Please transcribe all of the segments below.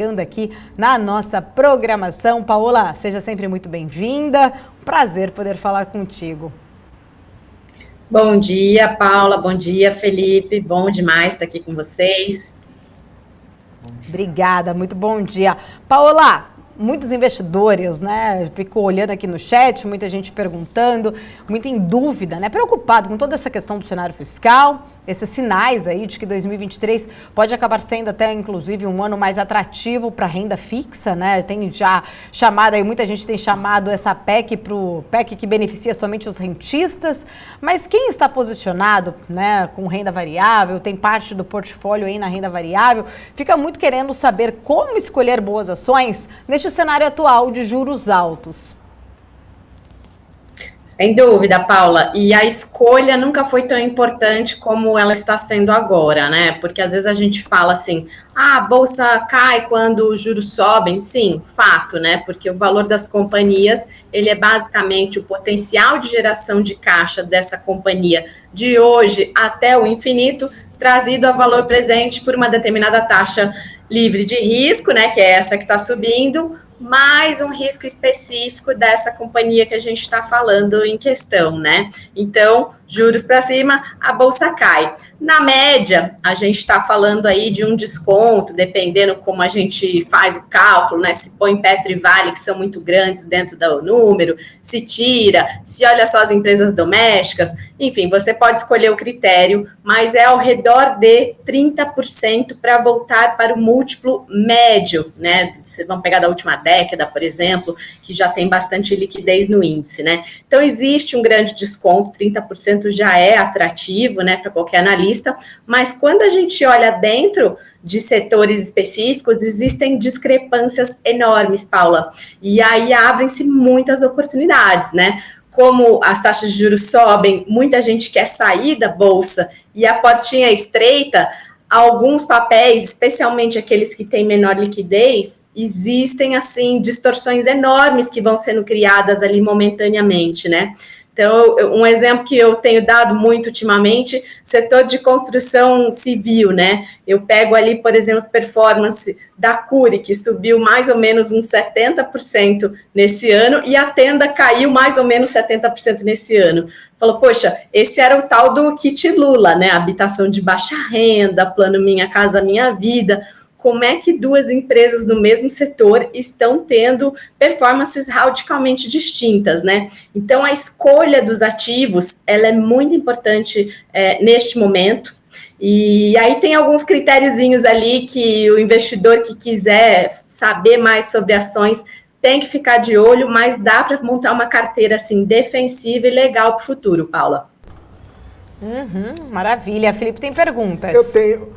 Aqui na nossa programação. Paola, seja sempre muito bem-vinda. Prazer poder falar contigo. Bom dia, Paula. Bom dia, Felipe. Bom demais estar aqui com vocês. Obrigada, muito bom dia. Paola, muitos investidores, né? Fico olhando aqui no chat, muita gente perguntando, muito em dúvida, né? Preocupado com toda essa questão do cenário fiscal, esses sinais aí de que 2023 pode acabar sendo até, inclusive, um ano mais atrativo para renda fixa, né? Tem já chamado aí, muita gente tem chamado essa PEC para o PEC que beneficia somente os rentistas, mas quem está posicionado, né, com renda variável, tem parte do portfólio aí na renda variável, fica muito querendo saber como escolher boas ações neste cenário atual de juros altos. Sem dúvida, Paula. E a escolha nunca foi tão importante como ela está sendo agora, né? Porque às vezes a gente fala assim, a bolsa cai quando os juros sobem. Sim, fato, né? Porque o valor das companhias, ele é basicamente o potencial de geração de caixa dessa companhia de hoje até o infinito, trazido a valor presente por uma determinada taxa livre de risco, né? Que é essa que está subindo, mais um risco específico dessa companhia que a gente está falando em questão, né? Então, juros para cima, a bolsa cai. Na média, a gente está falando aí de um desconto, dependendo como a gente faz o cálculo, né? Se põe Petro e Vale, que são muito grandes dentro do número, se tira, se olha só as empresas domésticas, enfim, você pode escolher o critério, mas é ao redor de 30% para voltar para o múltiplo médio, né? Vocês vão pegar da última década, por exemplo, que já tem bastante liquidez no índice, né? Então, existe um grande desconto, 30% já é atrativo, né, para qualquer analista, mas quando a gente olha dentro de setores específicos, existem discrepâncias enormes, Paula, e aí abrem-se muitas oportunidades, né? Como as taxas de juros sobem, muita gente quer sair da bolsa e a portinha é estreita, alguns papéis, especialmente aqueles que têm menor liquidez, existem, assim, distorções enormes que vão sendo criadas ali momentaneamente, né? Então, um exemplo que eu tenho dado muito ultimamente, setor de construção civil, né? Eu pego ali, por exemplo, performance da Cury, que subiu mais ou menos uns 70% nesse ano, e a Tenda caiu mais ou menos 70% nesse ano. Falou, poxa, esse era o tal do kit Lula, né? Habitação de baixa renda, plano Minha Casa Minha Vida. Como é que duas empresas do mesmo setor estão tendo performances radicalmente distintas, né? Então, a escolha dos ativos, ela é muito importante neste momento. E aí tem alguns critériozinhos ali que o investidor que quiser saber mais sobre ações tem que ficar de olho, mas dá para montar uma carteira assim defensiva e legal para o futuro, Paula. Maravilha. Felipe, tem perguntas?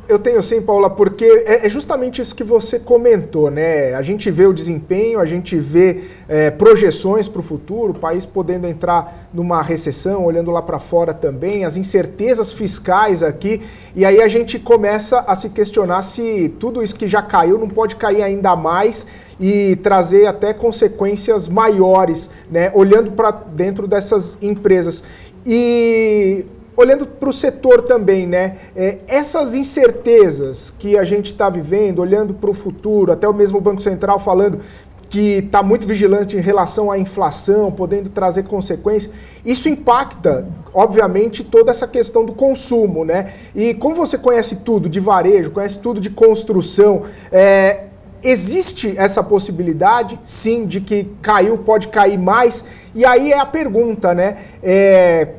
Eu tenho sim, Paula, porque é justamente isso que você comentou, né? A gente vê o desempenho, a gente vê projeções para o futuro, o país podendo entrar numa recessão, olhando lá para fora também, as incertezas fiscais aqui, e aí a gente começa a se questionar se tudo isso que já caiu não pode cair ainda mais e trazer até consequências maiores, né? Olhando para dentro dessas empresas. E olhando para o setor também, né? Essas incertezas que a gente está vivendo, olhando para o futuro, até o mesmo Banco Central falando que está muito vigilante em relação à inflação, podendo trazer consequências, isso impacta, obviamente, toda essa questão do consumo, né? E como você conhece tudo de varejo, conhece tudo de construção, existe essa possibilidade, sim, de que caiu, pode cair mais. E aí é a pergunta, né?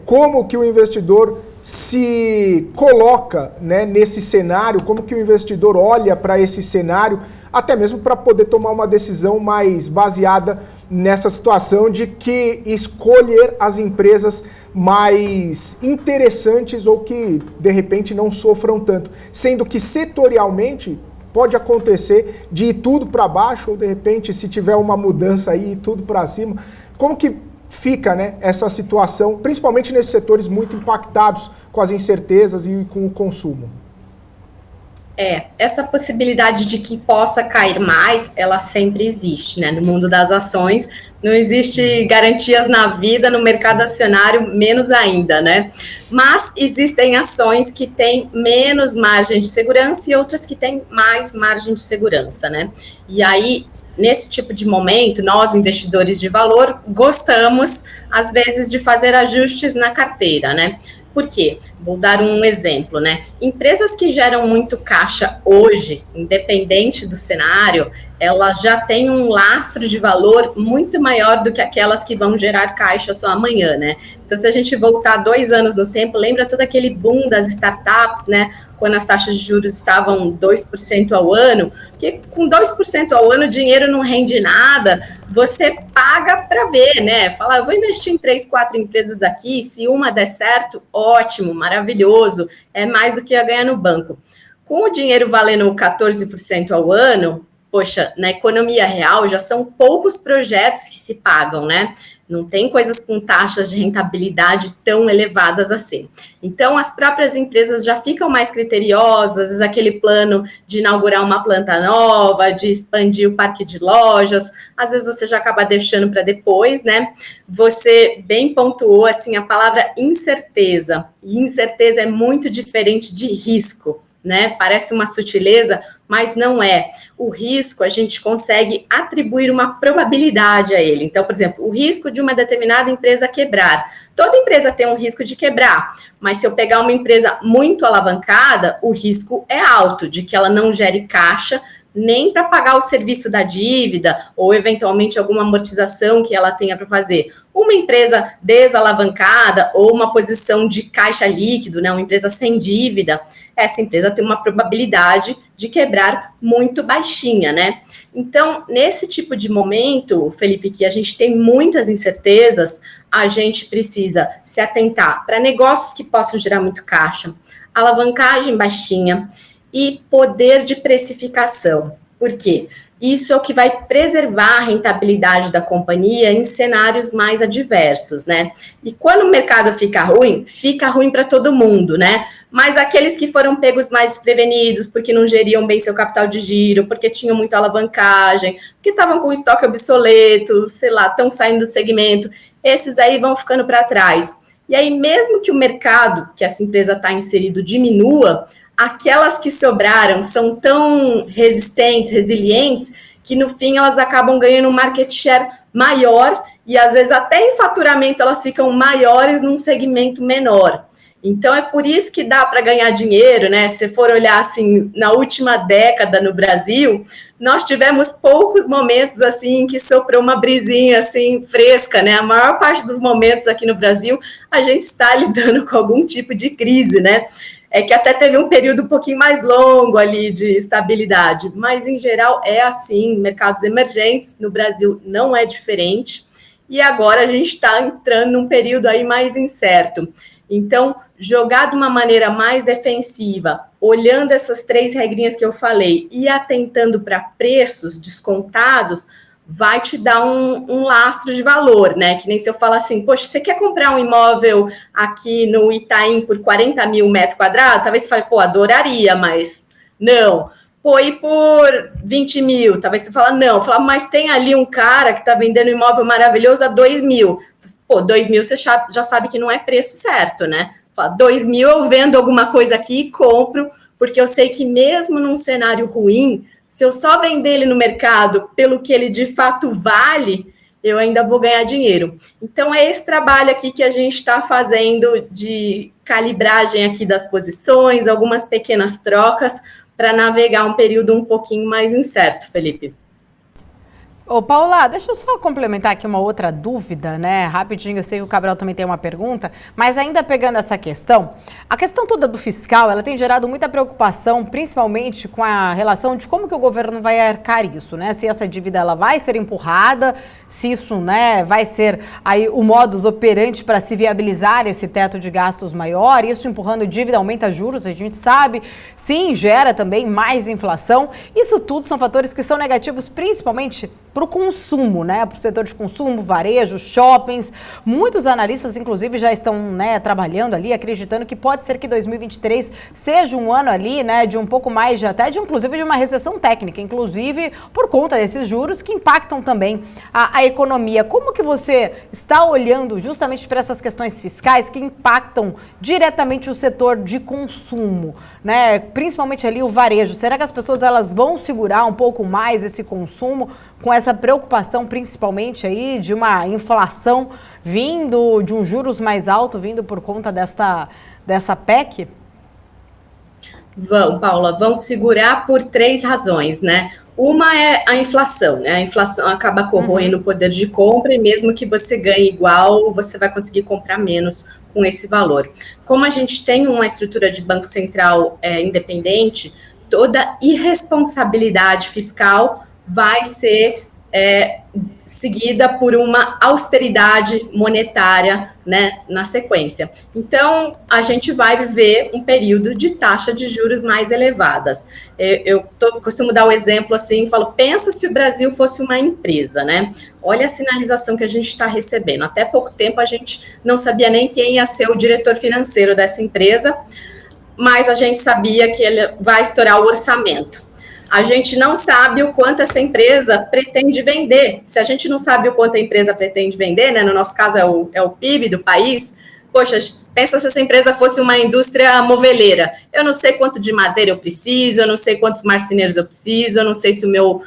Como que o investidor se coloca, né, nesse cenário, como que o investidor olha para esse cenário, até mesmo para poder tomar uma decisão mais baseada nessa situação de que escolher as empresas mais interessantes ou que, de repente, não sofram tanto. Sendo que, setorialmente, pode acontecer de ir tudo para baixo ou, de repente, se tiver uma mudança aí, ir tudo para cima. Como que fica, né, essa situação, principalmente nesses setores muito impactados com as incertezas e com o consumo? Essa possibilidade de que possa cair mais, ela sempre existe, né? No mundo das ações, não existe garantias na vida, no mercado acionário, menos ainda, né? Mas existem ações que têm menos margem de segurança e outras que têm mais margem de segurança, né? E aí, nesse tipo de momento, nós, investidores de valor, gostamos, às vezes, de fazer ajustes na carteira, né? Por quê? Vou dar um exemplo, né? Empresas que geram muito caixa hoje, independente do cenário, elas já têm um lastro de valor muito maior do que aquelas que vão gerar caixa só amanhã, né? Então, se a gente voltar 2 anos no tempo, lembra todo aquele boom das startups, né? Quando as taxas de juros estavam 2% ao ano, porque com 2% ao ano o dinheiro não rende nada, você paga para ver, né? Fala, eu vou investir em 3, 4 empresas aqui, se uma der certo, ótimo, maravilhoso, é mais do que ia ganhar no banco. Com o dinheiro valendo 14% ao ano, poxa, na economia real já são poucos projetos que se pagam, né? Não tem coisas com taxas de rentabilidade tão elevadas assim. Então, as próprias empresas já ficam mais criteriosas, às vezes aquele plano de inaugurar uma planta nova, de expandir o parque de lojas, às vezes você já acaba deixando para depois, né? Você bem pontuou, assim, a palavra incerteza. E incerteza é muito diferente de risco, né? Parece uma sutileza, mas não é. O risco, a gente consegue atribuir uma probabilidade a ele. Então, por exemplo, o risco de uma determinada empresa quebrar. Toda empresa tem um risco de quebrar, mas se eu pegar uma empresa muito alavancada, o risco é alto de que ela não gere caixa, nem para pagar o serviço da dívida ou, eventualmente, alguma amortização que ela tenha para fazer. Uma empresa desalavancada ou uma posição de caixa líquido, né, uma empresa sem dívida, essa empresa tem uma probabilidade de quebrar muito baixinha, né? Então, nesse tipo de momento, Felipe, que a gente tem muitas incertezas, a gente precisa se atentar para negócios que possam gerar muito caixa, alavancagem baixinha, e poder de precificação. Por quê? Isso é o que vai preservar a rentabilidade da companhia em cenários mais adversos, né? E quando o mercado fica ruim para todo mundo, né? Mas aqueles que foram pegos mais desprevenidos, porque não geriam bem seu capital de giro, porque tinham muita alavancagem, porque estavam com estoque obsoleto, sei lá, estão saindo do segmento, esses aí vão ficando para trás. E aí, mesmo que o mercado que essa empresa está inserido diminua, aquelas que sobraram são tão resistentes, resilientes, que no fim elas acabam ganhando um market share maior e às vezes até em faturamento elas ficam maiores num segmento menor. Então é por isso que dá para ganhar dinheiro, né? Se for olhar assim, na última década no Brasil, nós tivemos poucos momentos assim que soprou uma brisinha assim fresca, né? A maior parte dos momentos aqui no Brasil a gente está lidando com algum tipo de crise, né? É que até teve um período um pouquinho mais longo ali de estabilidade, mas em geral é assim, mercados emergentes, no Brasil não é diferente, e agora a gente está entrando num período aí mais incerto. Então, jogar de uma maneira mais defensiva, olhando essas 3 regrinhas que eu falei e atentando para preços descontados, vai te dar um lastro de valor, né? Que nem se eu falar assim, poxa, você quer comprar um imóvel aqui no Itaim por 40 mil metros quadrados? Talvez você fale, pô, adoraria, mas não. Pô, e por 20 mil? Talvez você fale, não. Fala, mas tem ali um cara que está vendendo um imóvel maravilhoso a 2 mil. Pô, 2 mil você já sabe que não é preço certo, né? Fala, 2 mil eu vendo alguma coisa aqui e compro, porque eu sei que mesmo num cenário ruim, se eu só vender ele no mercado pelo que ele de fato vale, eu ainda vou ganhar dinheiro. Então, é esse trabalho aqui que a gente está fazendo de calibragem aqui das posições, algumas pequenas trocas, para navegar um período um pouquinho mais incerto, Felipe. Ô, Paula, deixa eu só complementar aqui uma outra dúvida, né? Rapidinho, eu sei que o Cabral também tem uma pergunta, mas ainda pegando essa questão, a questão toda do fiscal, ela tem gerado muita preocupação, principalmente com a relação de como que o governo vai arcar isso, né? Se essa dívida ela vai ser empurrada, se isso, né, vai ser aí o modus operandi para se viabilizar esse teto de gastos maior, isso empurrando dívida aumenta juros, a gente sabe, sim, gera também mais inflação. Isso tudo são fatores que são negativos, principalmente para o consumo, né? Para o setor de consumo, varejo, shoppings. Muitos analistas, inclusive, já estão, né, trabalhando ali, acreditando que pode ser que 2023 seja um ano ali, né, de um pouco mais inclusive de uma recessão técnica, inclusive por conta desses juros que impactam também a economia. Como que você está olhando justamente para essas questões fiscais que impactam diretamente o setor de consumo, né? Principalmente ali o varejo. Será que as pessoas elas vão segurar um pouco mais esse consumo com essa preocupação principalmente aí de uma inflação vindo, de um juros mais alto vindo por conta dessa PEC? Vão, Paula, vão segurar por 3 razões, né? Uma é a inflação, né? A inflação acaba corroendo o poder de compra e mesmo que você ganhe igual, você vai conseguir comprar menos com esse valor. Como a gente tem uma estrutura de Banco Central independente, toda irresponsabilidade fiscal vai ser seguida por uma austeridade monetária, né, na sequência. Então, a gente vai viver um período de taxa de juros mais elevadas. Eu costumo dar o exemplo assim, falo, pensa se o Brasil fosse uma empresa, né? Olha a sinalização que a gente está recebendo. Até pouco tempo a gente não sabia nem quem ia ser o diretor financeiro dessa empresa, mas a gente sabia que ele vai estourar o orçamento. A gente não sabe o quanto essa empresa pretende vender. Se a gente não sabe o quanto a empresa pretende vender, né, no nosso caso é o PIB do país, poxa, pensa se essa empresa fosse uma indústria moveleira. Eu não sei quanto de madeira eu preciso, eu não sei quantos marceneiros eu preciso, eu não sei se o meu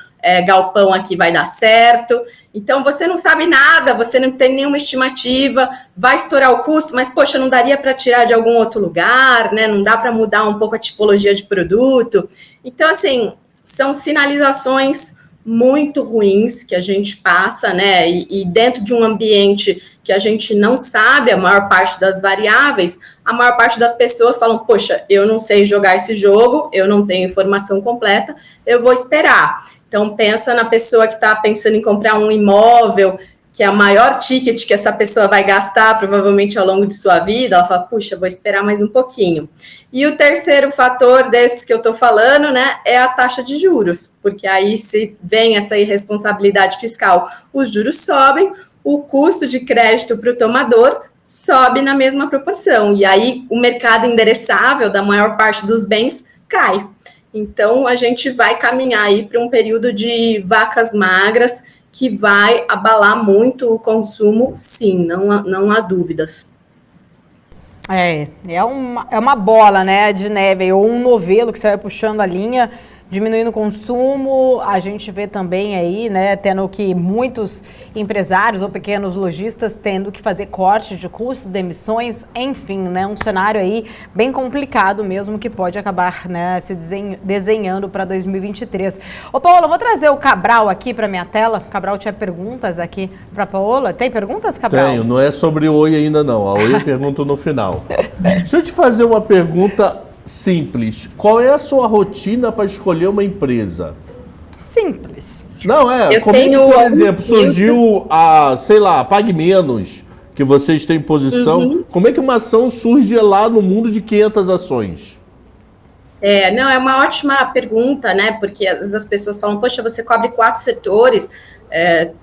galpão aqui vai dar certo. Então, você não sabe nada, você não tem nenhuma estimativa, vai estourar o custo, mas, poxa, não daria para tirar de algum outro lugar, né? Não dá para mudar um pouco a tipologia de produto. Então, assim, são sinalizações muito ruins que a gente passa, né? E dentro de um ambiente que a gente não sabe a maior parte das variáveis, a maior parte das pessoas falam, poxa, eu não sei jogar esse jogo, eu não tenho informação completa, eu vou esperar. Então, pensa na pessoa que está pensando em comprar um imóvel, que é o maior ticket que essa pessoa vai gastar, provavelmente, ao longo de sua vida, ela fala, puxa, vou esperar mais um pouquinho. E o terceiro fator desses que eu estou falando, né, é a taxa de juros, porque aí se vem essa irresponsabilidade fiscal, os juros sobem, o custo de crédito para o tomador sobe na mesma proporção, e aí o mercado endereçável da maior parte dos bens cai. Então, a gente vai caminhar aí para um período de vacas magras, que vai abalar muito o consumo, sim, não há dúvidas. É uma bola, né, de neve, ou um novelo que você vai puxando a linha, diminuindo o consumo. A gente vê também aí, né, tendo que muitos empresários ou pequenos lojistas tendo que fazer cortes de custos, demissões, enfim, né, um cenário aí bem complicado mesmo que pode acabar, né, se desenhando para 2023. Ô, Paola, eu vou trazer o Cabral aqui para minha tela. Cabral tinha perguntas aqui para Paola. Tem perguntas, Cabral? Tenho, não é sobre o Oi ainda não. A Oi eu pergunto no final. Deixa eu te fazer uma pergunta simples. Qual é a sua rotina para escolher uma empresa? Simples. Não, por exemplo, surgiu a, sei lá, Pague Menos, que vocês têm posição. Como é que uma ação surge lá no mundo de 500 ações? Não, é uma ótima pergunta, né? Porque às vezes as pessoas falam, poxa, você cobre 4 setores,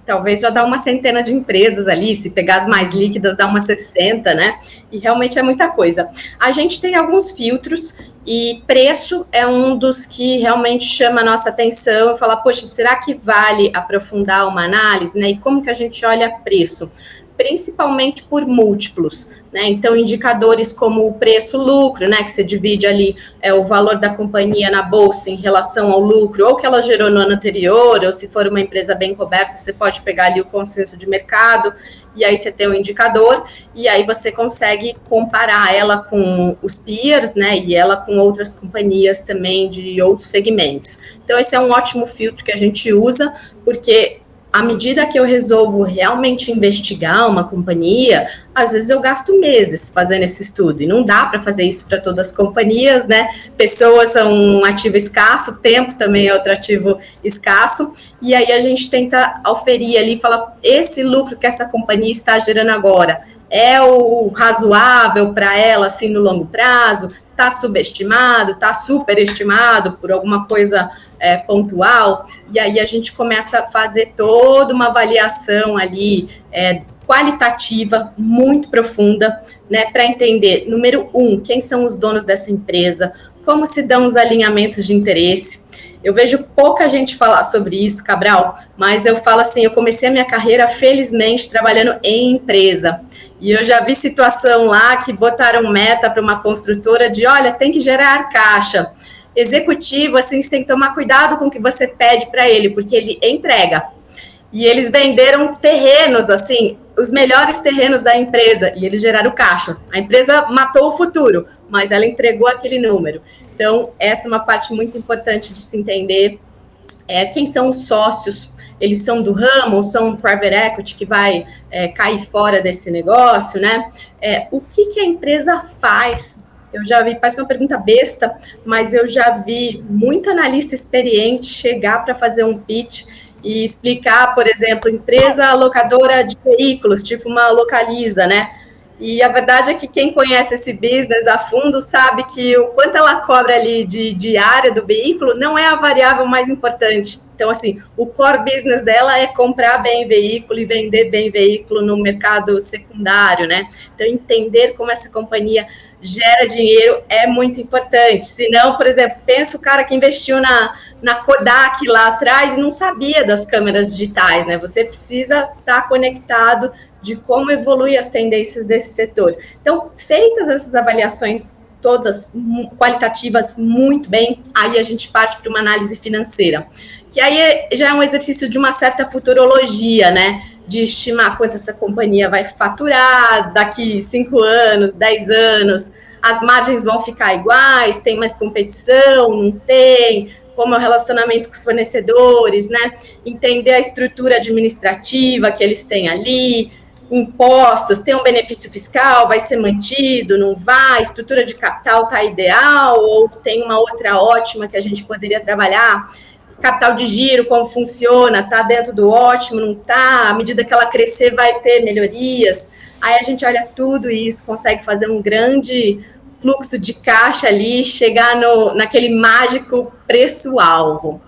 talvez já dá uma centena de empresas ali, se pegar as mais líquidas dá umas 60, né? E realmente é muita coisa. A gente tem alguns filtros e preço é um dos que realmente chama a nossa atenção e fala, poxa, será que vale aprofundar uma análise, né? E como que a gente olha preço? Principalmente por múltiplos, né? Então, indicadores como o preço-lucro, né? Que você divide ali o valor da companhia na bolsa em relação ao lucro, ou que ela gerou no ano anterior, ou se for uma empresa bem coberta, você pode pegar ali o consenso de mercado, e aí você tem um indicador, e aí você consegue comparar ela com os peers, né? E ela com outras companhias também de outros segmentos. Então, esse é um ótimo filtro que a gente usa, porque à medida que eu resolvo realmente investigar uma companhia, às vezes eu gasto meses fazendo esse estudo, e não dá para fazer isso para todas as companhias, né? Pessoas são um ativo escasso, tempo também é outro ativo escasso, e aí a gente tenta auferir ali, falar, esse lucro que essa companhia está gerando agora é o razoável para ela, assim, no longo prazo? Está subestimado, está superestimado por alguma coisa pontual, e aí a gente começa a fazer toda uma avaliação ali, qualitativa, muito profunda, né, para entender, número 1, quem são os donos dessa empresa, como se dão os alinhamentos de interesse. Eu vejo pouca gente falar sobre isso, Cabral, mas eu falo assim, eu comecei a minha carreira, felizmente, trabalhando em empresa. E eu já vi situação lá que botaram meta para uma construtora de, olha, tem que gerar caixa. Executivo, assim, você tem que tomar cuidado com o que você pede para ele, porque ele entrega. E eles venderam terrenos, assim, os melhores terrenos da empresa, e eles geraram caixa. A empresa matou o futuro, mas ela entregou aquele número. Então, essa é uma parte muito importante de se entender. Quem são os sócios? Eles são do ramo, ou são um private equity que vai cair fora desse negócio, né? O que a empresa faz? Eu já vi, parece uma pergunta besta, mas eu já vi muito analista experiente chegar para fazer um pitch e explicar, por exemplo, empresa locadora de veículos, tipo uma Localiza, né? E a verdade é que quem conhece esse business a fundo sabe que o quanto ela cobra ali de diária do veículo não é a variável mais importante. Então, assim, o core business dela é comprar bem veículo e vender bem veículo no mercado secundário, né? Então, entender como essa companhia gera dinheiro é muito importante. Se não, por exemplo, pensa o cara que investiu na Kodak lá atrás e não sabia das câmeras digitais, né? Você precisa estar conectado de como evolui as tendências desse setor. Então, feitas essas avaliações todas qualitativas muito bem, aí a gente parte para uma análise financeira, que aí já é um exercício de uma certa futurologia, né? De estimar quanto essa companhia vai faturar daqui 5 anos, 10 anos, as margens vão ficar iguais, tem mais competição, não tem, como é o relacionamento com os fornecedores, né? Entender a estrutura administrativa que eles têm ali, impostos, tem um benefício fiscal, vai ser mantido, não vai, estrutura de capital está ideal, ou tem uma outra ótima que a gente poderia trabalhar, capital de giro, como funciona, está dentro do ótimo, não está, à medida que ela crescer vai ter melhorias, aí a gente olha tudo isso, consegue fazer um grande fluxo de caixa ali, chegar naquele mágico preço-alvo.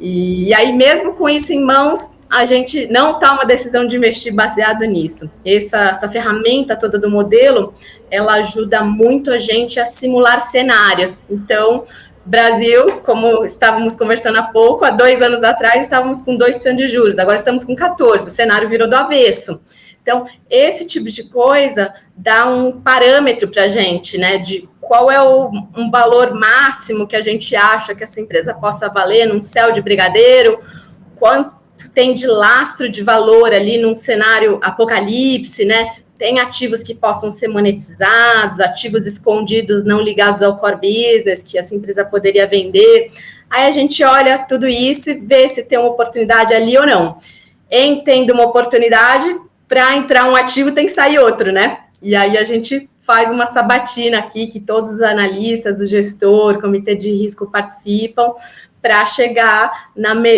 E aí, mesmo com isso em mãos, a gente não toma decisão de investir baseado nisso. Essa ferramenta toda do modelo, ela ajuda muito a gente a simular cenários. Então, Brasil, como estávamos conversando há pouco, há 2 anos atrás estávamos com 2% de juros, agora estamos com 14%, o cenário virou do avesso. Então, esse tipo de coisa dá um parâmetro para a gente, né, de qual é um valor máximo que a gente acha que essa empresa possa valer num céu de brigadeiro, quanto tem de lastro de valor ali num cenário apocalipse, né? Tem ativos que possam ser monetizados, ativos escondidos não ligados ao core business, que essa empresa poderia vender. Aí a gente olha tudo isso e vê se tem uma oportunidade ali ou não. Entendo uma oportunidade, para entrar um ativo tem que sair outro, né? E aí a gente faz uma sabatina aqui, que todos os analistas, o gestor, o comitê de risco participam, para chegar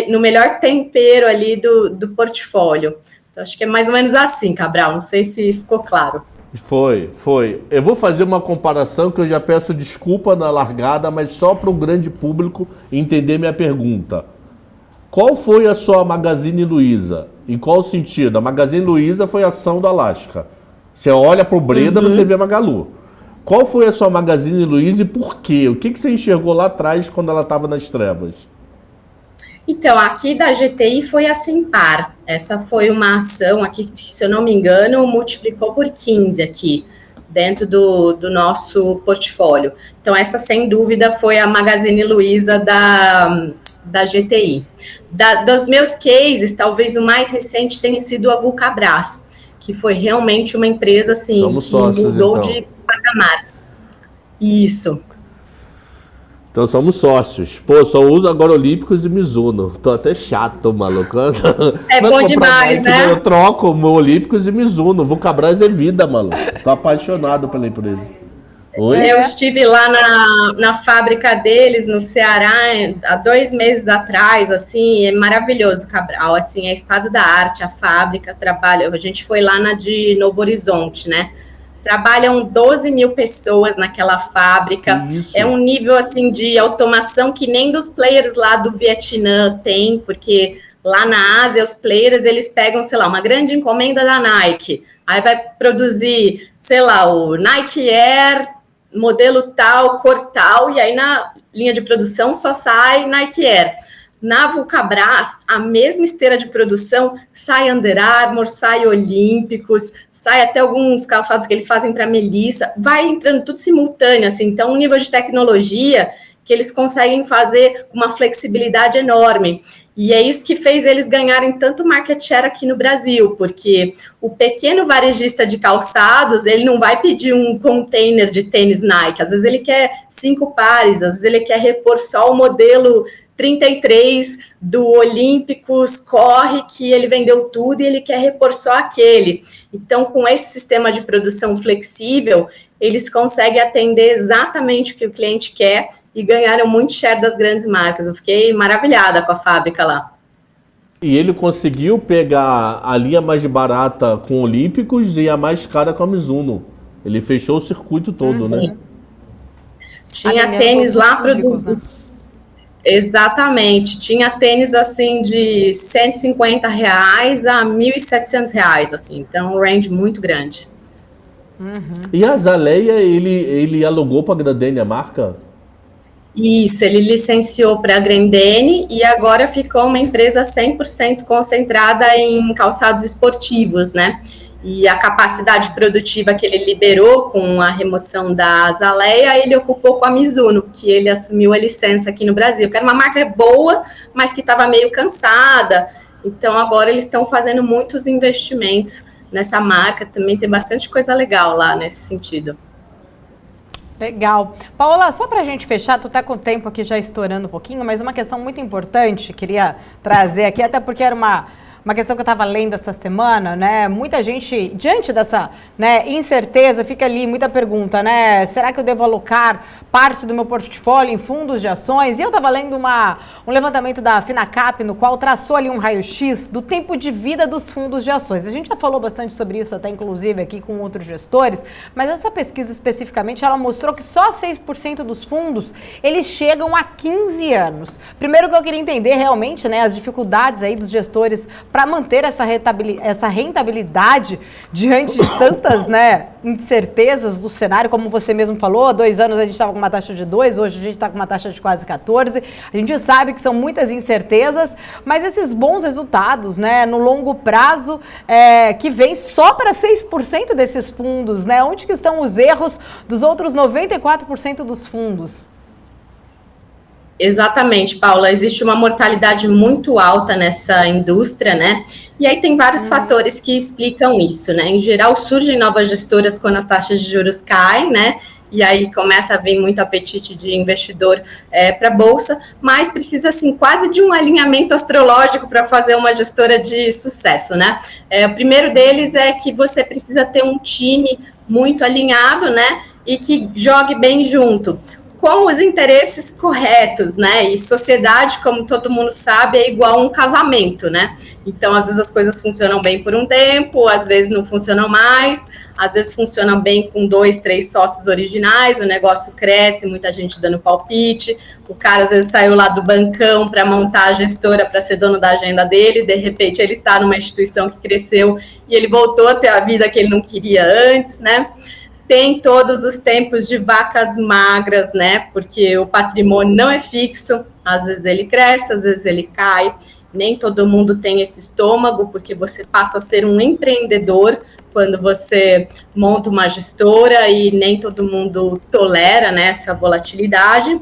no melhor tempero ali do portfólio. Então, acho que é mais ou menos assim, Cabral, não sei se ficou claro. Foi. Eu vou fazer uma comparação que eu já peço desculpa na largada, mas só para o grande público entender minha pergunta. Qual foi a sua Magazine Luiza? Em qual sentido? A Magazine Luiza foi a ação do Alasca. Você olha para o Breda, você vê a Magalu. Qual foi a sua Magazine Luiza e por quê? O que você enxergou lá atrás quando ela estava nas trevas? Então, aqui da GTI foi a Simpar. Essa foi uma ação aqui que, se eu não me engano, multiplicou por 15 aqui, dentro do nosso portfólio. Então, essa, sem dúvida, foi a Magazine Luiza da GTI. Dos meus cases, talvez o mais recente tenha sido a Vulcabras, que foi realmente uma empresa, assim, Somos sócios, que mudou então. de patamar. Isso. Então somos sócios. Pô, só uso agora Olímpicos e Mizuno. Tô até chato, maluco. É Não bom comprar demais, Nike, né? Eu troco meu Olímpicos e Mizuno. Vulcabras é vida, maluco. Tô apaixonado pela empresa. Oi? Eu estive lá na fábrica deles, no Ceará, há 2 meses atrás, assim, é maravilhoso, Cabral, assim, é estado da arte, a fábrica, trabalho, a gente foi lá na de Novo Horizonte, né? trabalham 12 mil pessoas naquela fábrica. É um nível assim de automação que nem dos players lá do Vietnã tem, porque lá na Ásia os players eles pegam, sei lá, uma grande encomenda da Nike, aí vai produzir, sei lá, o Nike Air modelo tal, cor tal, e aí na linha de produção só sai Nike Air. Na Vulcabras, a mesma esteira de produção, sai Under Armour, sai Olímpicos, sai até alguns calçados que eles fazem para Melissa, vai entrando tudo simultâneo, assim, então um nível de tecnologia que eles conseguem fazer com uma flexibilidade enorme. E é isso que fez eles ganharem tanto market share aqui no Brasil, porque o pequeno varejista de calçados, ele não vai pedir um container de tênis Nike, às vezes ele quer 5 pares, às vezes ele quer repor só o modelo 33 do Olímpicos, corre que ele vendeu tudo e ele quer repor só aquele. Então, com esse sistema de produção flexível, eles conseguem atender exatamente o que o cliente quer e ganharam muito share das grandes marcas. Eu fiquei maravilhada com a fábrica lá. E ele conseguiu pegar a linha mais barata com Olímpicos e a mais cara com a Mizuno. Ele fechou o circuito todo, né? Tinha tênis lá produzido. Né? Exatamente. Tinha tênis, assim, de R$150 a R$1.700, assim. Então, um range muito grande. E a Zaleia, ele alugou para a Grendene a marca? Isso, ele licenciou para a Grendene e agora ficou uma empresa 100% concentrada em calçados esportivos, né? E a capacidade produtiva que ele liberou com a remoção da Zaleia, ele ocupou com a Mizuno, que ele assumiu a licença aqui no Brasil, que era uma marca boa, mas que estava meio cansada. Então, agora eles estão fazendo muitos investimentos nessa marca, também tem bastante coisa legal lá nesse sentido. Legal. Paola, só para a gente fechar, tu tá com o tempo aqui já estourando um pouquinho, mas uma questão muito importante, queria trazer aqui, até porque era uma questão que eu estava lendo essa semana, né? Muita gente, diante dessa, né, incerteza, fica ali muita pergunta, né? Será que eu devo alocar parte do meu portfólio em fundos de ações? E eu estava lendo um levantamento da Finacap, no qual traçou ali um raio-x do tempo de vida dos fundos de ações. A gente já falou bastante sobre isso, até inclusive aqui com outros gestores, mas essa pesquisa especificamente, ela mostrou que só 6% dos fundos, eles chegam a 15 anos. Primeiro que eu queria entender realmente, né, as dificuldades aí dos gestores para manter essa rentabilidade diante de tantas, né, incertezas do cenário, como você mesmo falou, há 2 anos a gente estava com uma taxa de 2, hoje a gente está com uma taxa de quase 14, a gente sabe que são muitas incertezas, mas esses bons resultados, né, no longo prazo, que vem só para 6% desses fundos, né, onde que estão os erros dos outros 94% dos fundos? Exatamente, Paula. Existe uma mortalidade muito alta nessa indústria, né? E aí tem vários fatores que explicam isso, né? Em geral, surgem novas gestoras quando as taxas de juros caem, né? E aí começa a vir muito apetite de investidor para a Bolsa, mas precisa, assim, quase de um alinhamento astrológico para fazer uma gestora de sucesso, né? O primeiro deles é que você precisa ter um time muito alinhado, né? E que jogue bem junto, com os interesses corretos, né? E sociedade, como todo mundo sabe, é igual a um casamento, né? Então, às vezes as coisas funcionam bem por um tempo, às vezes não funcionam mais, às vezes funcionam bem com 2, 3 sócios originais, o negócio cresce, muita gente dando palpite, o cara às vezes saiu lá do bancão para montar a gestora, para ser dono da agenda dele, de repente ele está numa instituição que cresceu e ele voltou a ter a vida que ele não queria antes, né? Tem todos os tempos de vacas magras, né? Porque o patrimônio não é fixo, às vezes ele cresce, às vezes ele cai. Nem todo mundo tem esse estômago, porque você passa a ser um empreendedor quando você monta uma gestora e nem todo mundo tolera, né, essa volatilidade.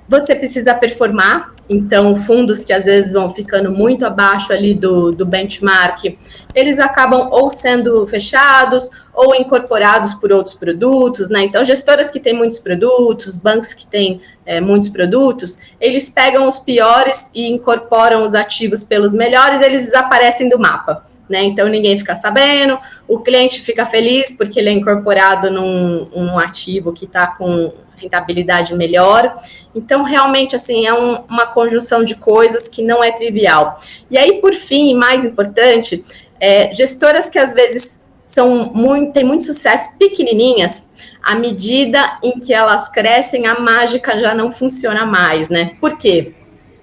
Você precisa performar, então fundos que às vezes vão ficando muito abaixo ali do benchmark, eles acabam ou sendo fechados ou incorporados por outros produtos, né? Então gestoras que têm muitos produtos, bancos que têm muitos produtos, eles pegam os piores e incorporam os ativos pelos melhores, eles desaparecem do mapa, né? Então ninguém fica sabendo, o cliente fica feliz porque ele é incorporado num ativo que está com rentabilidade melhor. Então, realmente, assim, é uma conjunção de coisas que não é trivial. E aí, por fim, e mais importante, gestoras que às vezes têm muito sucesso pequenininhas, à medida em que elas crescem, a mágica já não funciona mais, né? Por quê?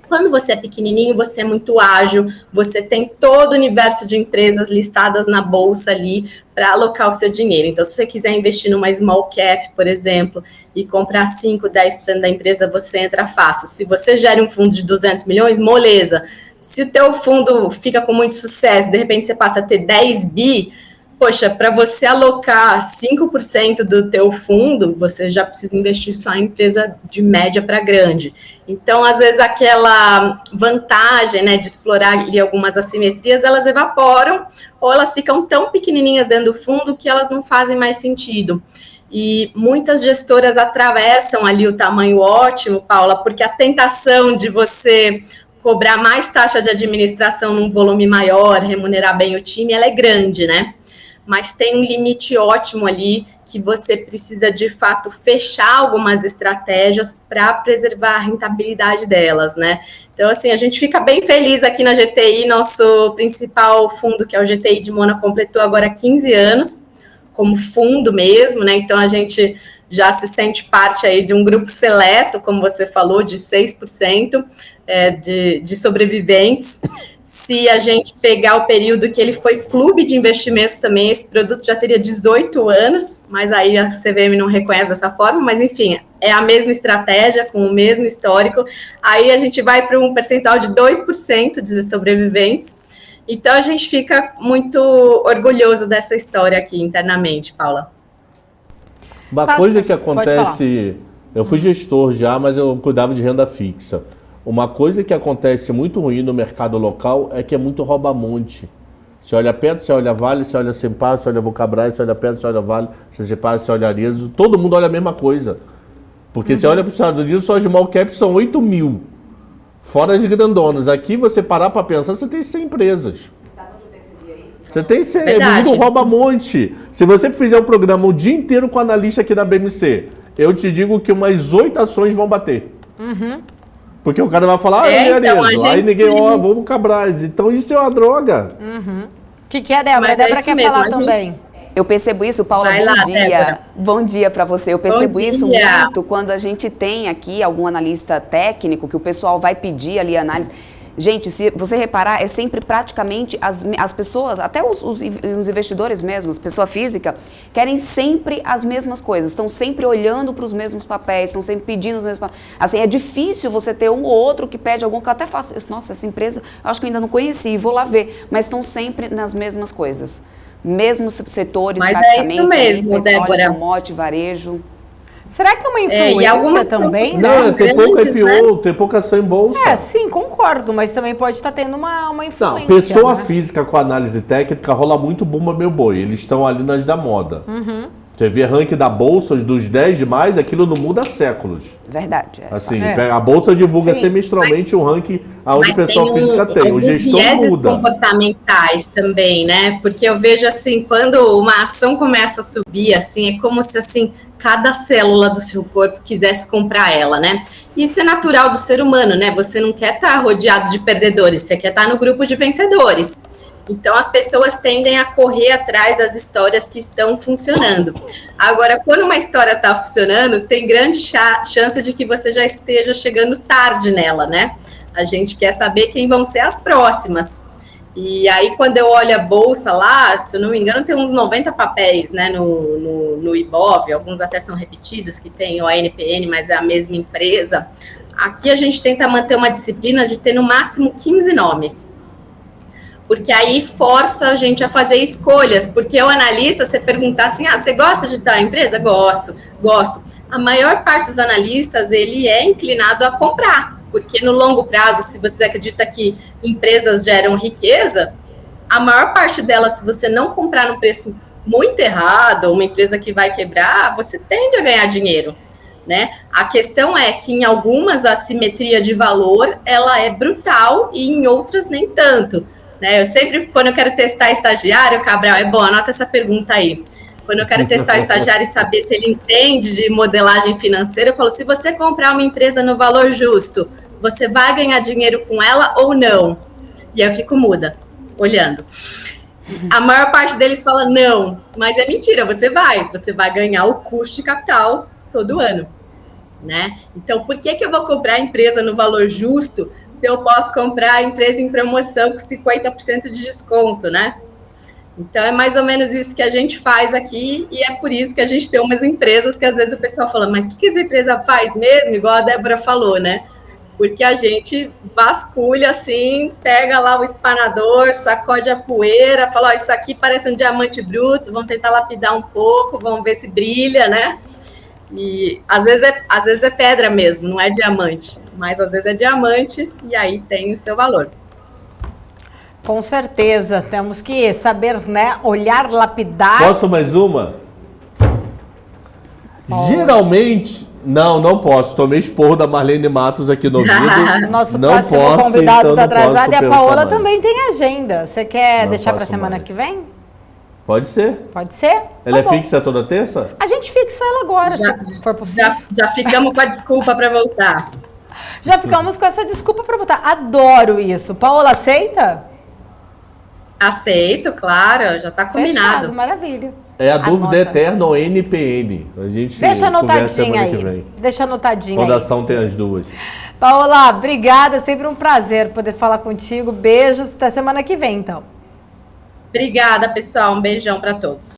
Quando você é pequenininho, você é muito ágil, você tem todo o universo de empresas listadas na bolsa ali para alocar o seu dinheiro. Então, se você quiser investir numa small cap, por exemplo, e comprar 5, 10% da empresa, você entra fácil. Se você gera um fundo de 200 milhões, moleza. Se o teu fundo fica com muito sucesso, de repente você passa a ter 10 bi, poxa, para você alocar 5% do teu fundo, você já precisa investir só em empresa de média para grande. Então, às vezes, aquela vantagem, né, de explorar ali algumas assimetrias, elas evaporam ou elas ficam tão pequenininhas dentro do fundo que elas não fazem mais sentido. E muitas gestoras atravessam ali o tamanho ótimo, Paula, porque a tentação de você cobrar mais taxa de administração num volume maior, remunerar bem o time, ela é grande, né? Mas tem um limite ótimo ali que você precisa, de fato, fechar algumas estratégias para preservar a rentabilidade delas, né? Então, assim, a gente fica bem feliz aqui na GTI, nosso principal fundo, que é o GTI de Mônaco, completou agora 15 anos, como fundo mesmo, né? Então, a gente já se sente parte aí de um grupo seleto, como você falou, de 6% de sobreviventes. Se a gente pegar o período que ele foi clube de investimentos também, esse produto já teria 18 anos, mas aí a CVM não reconhece dessa forma, mas enfim, é a mesma estratégia, com o mesmo histórico. Aí a gente vai para um percentual de 2% de sobreviventes. Então a gente fica muito orgulhoso dessa história aqui internamente, Paula. Uma coisa que acontece, eu fui gestor já, mas eu cuidava de renda fixa. Uma coisa que acontece muito ruim no mercado local é que é muito rouba-monte. Você olha Petro, você olha Vale, você olha Simpar, você olha Vulcabras, você olha Petro, você olha Vale, você Simpar, você olha Arezzo. Todo mundo olha a mesma coisa. Porque você olha para os Estados Unidos, só as small caps são 8 mil. Fora as grandonas. Aqui, você parar para pensar, você tem 100 empresas. Você tem 100, é tudo rouba-monte. Se você fizer um programa o dia inteiro com analista aqui na BMC, eu te digo que umas 8 ações vão bater. Porque o cara vai falar, então, aí ninguém, vou no Cabras. Então isso é uma droga. O que é, Débora? A Débora quer falar também. Eu percebo isso, Paula, bom dia. Débora. Bom dia para você. Eu percebo isso muito quando a gente tem aqui algum analista técnico, que o pessoal vai pedir ali análise. Gente, se você reparar, é sempre praticamente as pessoas, até os investidores mesmos, pessoa física, querem sempre as mesmas coisas, estão sempre olhando para os mesmos papéis, estão sempre pedindo os mesmos papéis. Assim, é difícil você ter um ou outro que pede algum, que eu até faço, nossa, essa empresa, eu acho que eu ainda não conheci, vou lá ver, mas estão sempre nas mesmas coisas. Mesmos setores, mas praticamente. É isso mesmo, Débora. Commodity, varejo. Será que é uma influência também? Não, tem pouca IPO, né? Tem pouca ação em bolsa. Sim, concordo, mas também pode estar tendo uma influência. Não, pessoa física com análise técnica rola muito bumba meu boi. Eles estão ali nas da moda. Você vê ranking da bolsa, dos 10 demais, aquilo não muda há séculos. Verdade. Assim, a bolsa divulga semestralmente o ranking aonde a pessoa física tem. O gestor muda. Comportamentais também, né? Porque eu vejo assim, quando uma ação começa a subir, assim, é como se assim cada célula do seu corpo quisesse comprar ela, né? Isso é natural do ser humano, né? Você não quer estar rodeado de perdedores, você quer estar no grupo de vencedores. Então, as pessoas tendem a correr atrás das histórias que estão funcionando. Agora, quando uma história está funcionando, tem grande chance de que você já esteja chegando tarde nela, né? A gente quer saber quem vão ser as próximas. E aí, quando eu olho a bolsa lá, se eu não me engano, tem uns 90 papéis, né, no Ibov, alguns até são repetidos, que tem o ANPN, mas é a mesma empresa. Aqui a gente tenta manter uma disciplina de ter no máximo 15 nomes. Porque aí força a gente a fazer escolhas, porque o analista, você perguntar assim, você gosta de tal empresa? Gosto. A maior parte dos analistas, ele é inclinado a comprar, porque no longo prazo, se você acredita que empresas geram riqueza, a maior parte delas, se você não comprar no preço muito errado, ou uma empresa que vai quebrar, você tende a ganhar dinheiro, né? A questão é que em algumas a assimetria de valor, ela é brutal e em outras nem tanto. Eu sempre, quando eu quero testar estagiário, Cabral, é bom, anota essa pergunta aí. Quando eu quero testar o estagiário e saber se ele entende de modelagem financeira, eu falo, se você comprar uma empresa no valor justo, você vai ganhar dinheiro com ela ou não? E aí eu fico muda, olhando. A maior parte deles fala não, mas é mentira, você vai ganhar o custo de capital todo ano, né? Então, por que eu vou comprar a empresa no valor justo se eu posso comprar a empresa em promoção com 50% de desconto, né? Então, é mais ou menos isso que a gente faz aqui e é por isso que a gente tem umas empresas que às vezes o pessoal fala, mas o que essa empresa faz mesmo? Igual a Débora falou, né? Porque a gente vasculha assim, pega lá o espanador, sacode a poeira, fala, ó, isso aqui parece um diamante bruto, vamos tentar lapidar um pouco, vamos ver se brilha, né? E às vezes é pedra mesmo, não é diamante, mas às vezes é diamante e aí tem o seu valor. Com certeza, temos que saber, né, olhar, lapidar. Posso mais uma? Geralmente... Não posso. Tomei esporro da Marlene Matos aqui no vídeo. Nosso não próximo posso, convidado então está atrasado e a Paola mais. também tem agenda. Você quer Não deixar para posso semana mais. que vem? Pode ser. Pode ser? Ela Tá é bom. fixa toda terça? A gente fixa ela agora, se for possível. Já ficamos com a desculpa para voltar. Já ficamos com essa desculpa para votar. Adoro isso. Paola, aceita? Aceito, claro, já está combinado. Fechado, maravilha. É a dúvida Anota. eterna ou NPN. A gente Deixa conversa anotadinho semana aí. que vem. Deixa anotadinho aí. Fundação tem as duas. Paola, obrigada. Sempre um prazer poder falar contigo. Beijos. Até semana que vem, então. Obrigada, pessoal. Um beijão para todos.